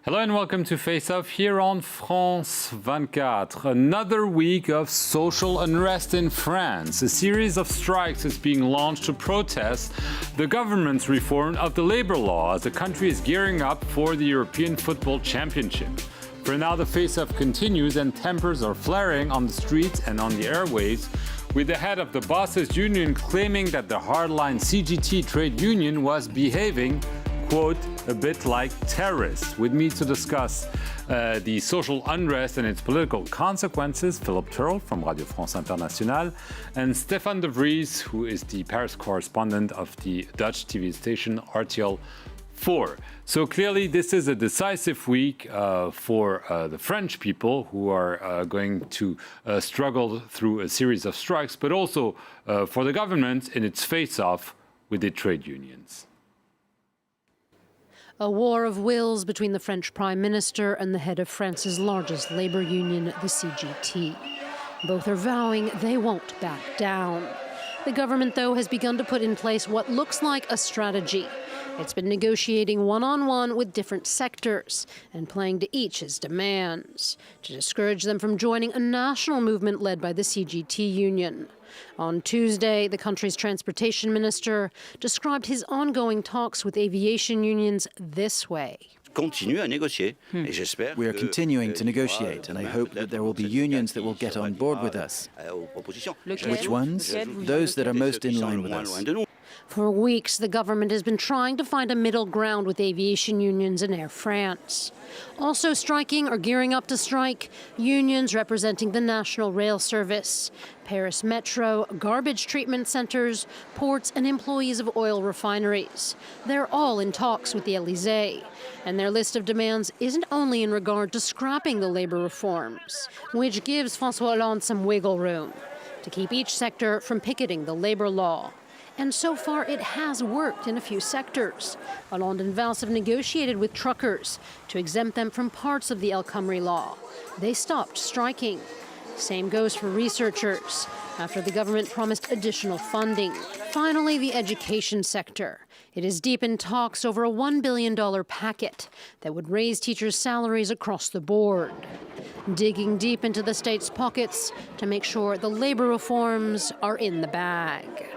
Hello and welcome to Face Off here on France 24. Another week of social unrest in France. A series of strikes is being launched to protest the government's reform of the labor law as the country is gearing up for the European Football Championship. For now, the Face Off continues and tempers are flaring on the streets and on the airwaves, with the head of the Bosses Union claiming that the hardline CGT trade union was behaving, quote, a bit like terrorists. With me to discuss the social unrest and its political consequences, Philip Turl from Radio France Internationale and Stefan de Vries, who is the Paris correspondent of the Dutch TV station RTL 4. So clearly this is a decisive week for the French people who are going to struggle through a series of strikes, but also for the government in its face-off with the trade unions. A war of wills between the French Prime Minister and the head of France's largest labor union, the CGT. Both are vowing they won't back down. The government, though, has begun to put in place what looks like a strategy. It's been negotiating one-on-one with different sectors and playing to each's demands to discourage them from joining a national movement led by the CGT union. On Tuesday, the country's transportation minister described his ongoing talks with aviation unions this way. We are continuing to negotiate, and I hope that there will be unions that will get on board with us. Which ones? Those that are most in line with us. For weeks, the government has been trying to find a middle ground with aviation unions and Air France. Also striking or gearing up to strike, unions representing the National Rail Service, Paris Metro, garbage treatment centers, ports, and employees of oil refineries. They're all in talks with the Élysée. And their list of demands isn't only in regard to scrapping the labor reforms, which gives François Hollande some wiggle room to keep each sector from picketing the labor law. And so far, it has worked in a few sectors. Hollande and Valls have negotiated with truckers to exempt them from parts of the El Khomri law. They stopped striking. Same goes for researchers, after the government promised additional funding. Finally, the education sector. It is deep in talks over a $1 billion packet that would raise teachers' salaries across the board. Digging deep into the state's pockets to make sure the labor reforms are in the bag.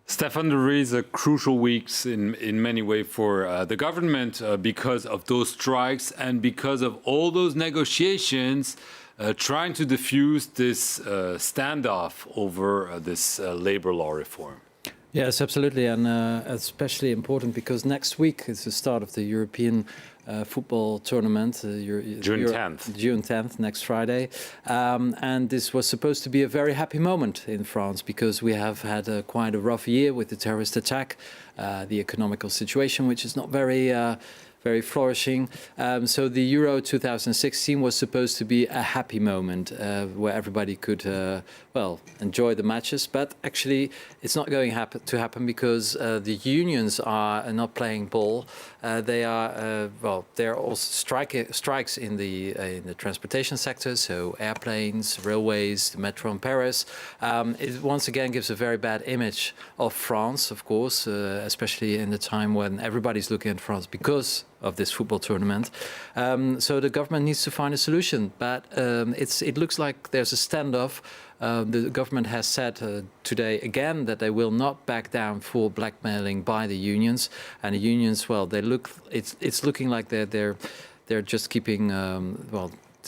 Stefan de Vries, crucial weeks in many ways for the government because of those strikes and because of all those negotiations trying to diffuse this standoff over this labor law reform. Yes, absolutely, and especially important because next week is the start of the European football tournament, June 10th. June 10th, next Friday. And this was supposed to be a very happy moment in France because we have had quite a rough year with the terrorist attack, the economical situation, which is not very flourishing. So the Euro 2016 was supposed to be a happy moment where everybody could, enjoy the matches. But actually, it's not going to happen because the unions are not playing ball. They are, there are also strikes in the transportation sector, so airplanes, railways, the metro in Paris. It once again gives a very bad image of France, of course, especially in the time when everybody's looking at France because of this football tournament. So the government needs to find a solution, but it looks like there's a standoff. The government has said today again that they will not back down for blackmailing by the unions, and the unions, it's looking like they're just keeping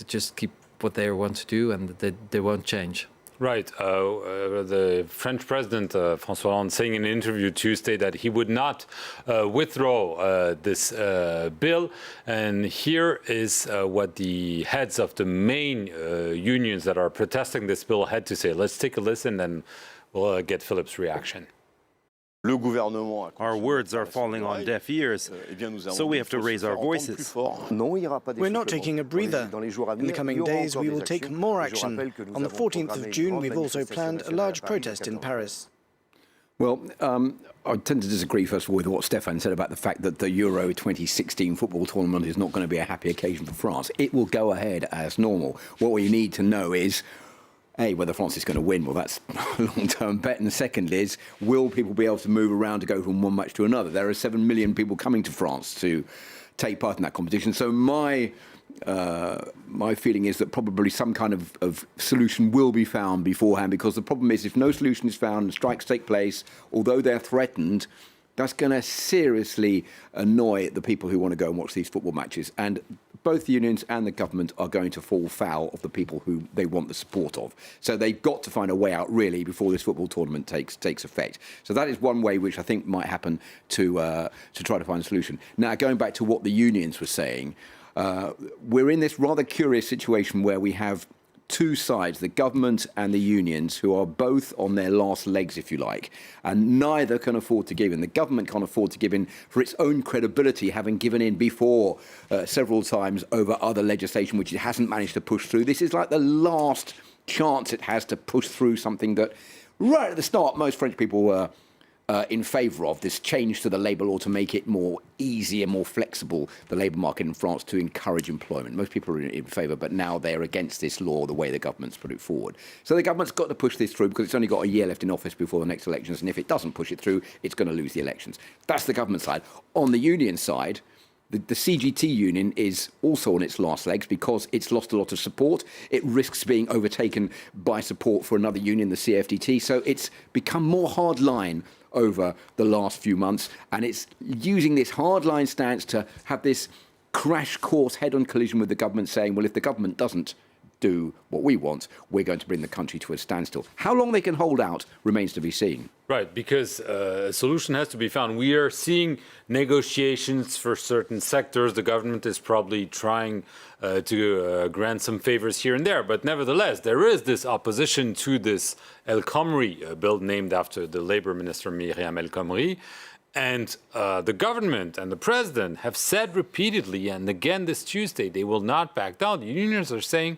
just keep what they want to do, and they won't change. Right. The French president, François Hollande, saying in an interview Tuesday that he would not withdraw this bill. And here is what the heads of the main unions that are protesting this bill had to say. Let's take a listen and we'll get Philip's reaction. Our words are falling on deaf ears, so we have to raise our voices. We're not taking a breather. In the coming days, we will take more action. On the 14th of June, we've also planned a large protest in Paris. Well, I tend to disagree, first of all, with what Stefan said about the fact that the Euro 2016 football tournament is not going to be a happy occasion for France. It will go ahead as normal. What we need to know is A, whether France is going to win. Well, that's a long-term bet. And the second is, will people be able to move around to go from one match to another? There are 7 million people coming to France to take part in that competition. So my feeling is that probably some kind of solution will be found beforehand, because the problem is if no solution is found and strikes take place, although they're threatened, that's going to seriously annoy the people who want to go and watch these football matches. And both the unions and the government are going to fall foul of the people who they want the support of. So they've got to find a way out, really, before this football tournament takes effect. So that is one way which I think might happen to try to find a solution. Now, going back to what the unions were saying, we're in this rather curious situation where we have two sides, the government and the unions, who are both on their last legs, if you like, and neither can afford to give in. The government can't afford to give in for its own credibility, having given in before several times over other legislation which it hasn't managed to push through. This is like the last chance it has to push through something that, right at the start, most French people were in favour of, this change to the labour law to make it more easy and more flexible, the labour market in France, to encourage employment. Most people are in favour, but now they're against this law, the way the government's put it forward. So the government's got to push this through because it's only got a year left in office before the next elections, and if it doesn't push it through, it's going to lose the elections. That's the government side. On the union side, the CGT union is also on its last legs because it's lost a lot of support. It risks being overtaken by support for another union, the CFDT. So it's become more hardline over the last few months, and it's using this hardline stance to have this crash course head-on collision with the government, saying, well, if the government doesn't do what we want, we're going to bring the country to a standstill. How long they can hold out remains to be seen. Right, because a solution has to be found. We are seeing negotiations for certain sectors. The government is probably trying to grant some favors here and there. But nevertheless, there is this opposition to this El Khomri bill, named after the Labour Minister Myriam El Khomri. And the government and the president have said repeatedly, and again this Tuesday, they will not back down. The unions are saying,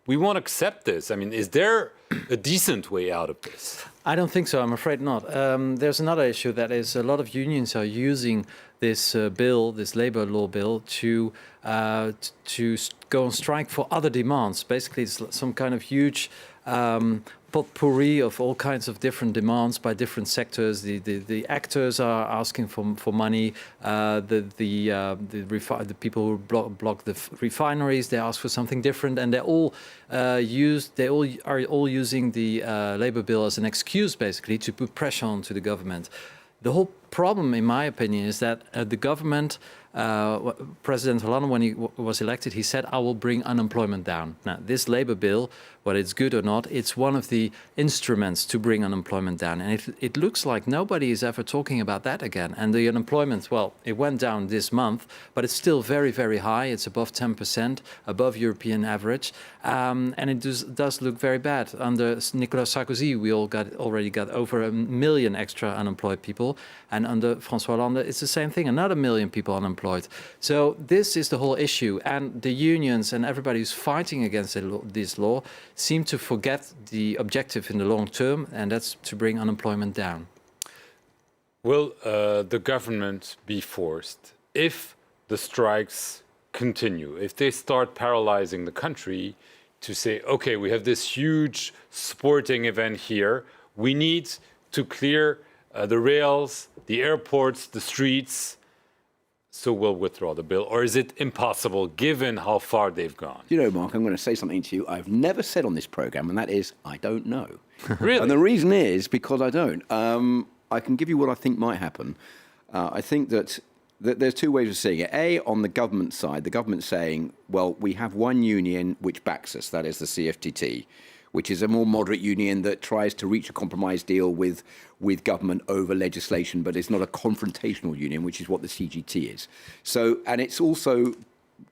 we won't accept this. I mean, is there a decent way out of this? I don't think so. I'm afraid not. There's another issue, that is a lot of unions are using this bill, this labor law bill, to go on strike for other demands. Basically, it's some kind of huge potpourri of all kinds of different demands by different sectors. The actors are asking for money. The people who block the refineries, they ask for something different, and they all are using the labor bill as an excuse, basically, to put pressure on to the government. The whole problem, in my opinion, is that the government, President Hollande, when he was elected, he said, I will bring unemployment down. Now, this labor bill, whether it's good or not, it's one of the instruments to bring unemployment down. And it looks like nobody is ever talking about that again. And the unemployment, well, it went down this month, but it's still very, very high. It's above 10%, above European average. And it does look very bad. Under Nicolas Sarkozy, we already got over 1 million extra unemployed people. And under François Hollande, it's the same thing, another 1 million people unemployed. So this is the whole issue. And the unions and everybody who's fighting against this law seem to forget the objective in the long term, and that's to bring unemployment down. Will the government be forced, if the strikes continue, if they start paralyzing the country, to say, okay, we have this huge sporting event here, we need to clear the rails, the airports, the streets, so we'll withdraw the bill? Or is it impossible, given how far they've gone? You know, Mark, I'm going to say something to you I've never said on this programme, and that is, I don't know. Really? And the reason is because I don't. I can give you what I think might happen. I think that there's two ways of seeing it. A, on the government side, the government saying, well, we have one union which backs us, that is the CFDT, which is a more moderate union that tries to reach a compromise deal with government over legislation, but it's not a confrontational union, which is what the CGT is. So, and it's also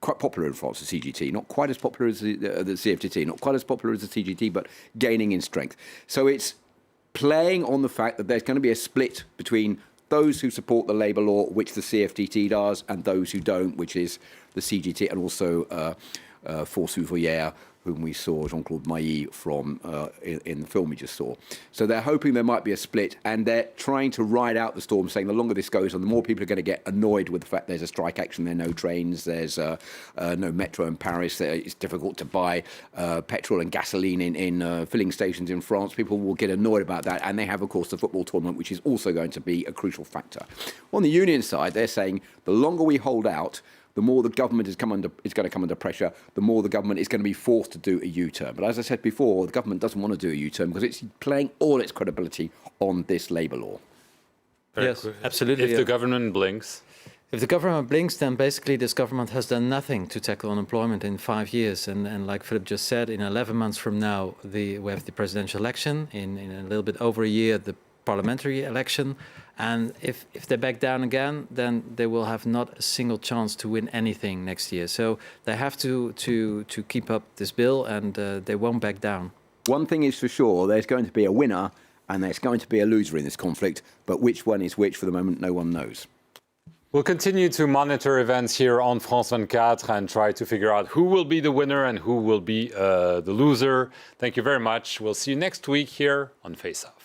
quite popular in France, the CGT, not quite as popular as the CFDT, not quite as popular as the CGT, but gaining in strength. So it's playing on the fact that there's going to be a split between those who support the labour law, which the CFDT does, and those who don't, which is the CGT, and also Force Ouvrière, whom we saw, Jean-Claude Mailly, from in the film we just saw. So they're hoping there might be a split, and they're trying to ride out the storm, saying the longer this goes on, the more people are going to get annoyed with the fact there's a strike action, there are no trains, there's no metro in Paris, it's difficult to buy petrol and gasoline in filling stations in France. People will get annoyed about that, and they have, of course, the football tournament, which is also going to be a crucial factor. On the union side, they're saying the longer we hold out, the more the government is going to come under pressure, the more the government is going to be forced to do a U-turn. But as I said before, the government doesn't want to do a U-turn because it's playing all its credibility on this labour law. Yes, absolutely. If the government blinks. If the government blinks, then basically this government has done nothing to tackle unemployment in 5 years. And like Philip just said, in 11 months from now, we have the presidential election. In a little bit over a year, the parliamentary election. And if they back down again, then they will have not a single chance to win anything next year. So they have to keep up this bill, and they won't back down. One thing is for sure, there's going to be a winner and there's going to be a loser in this conflict. But which one is which, for the moment, no one knows. We'll continue to monitor events here on France 24 and try to figure out who will be the winner and who will be the loser. Thank you very much. We'll see you next week here on Face Off.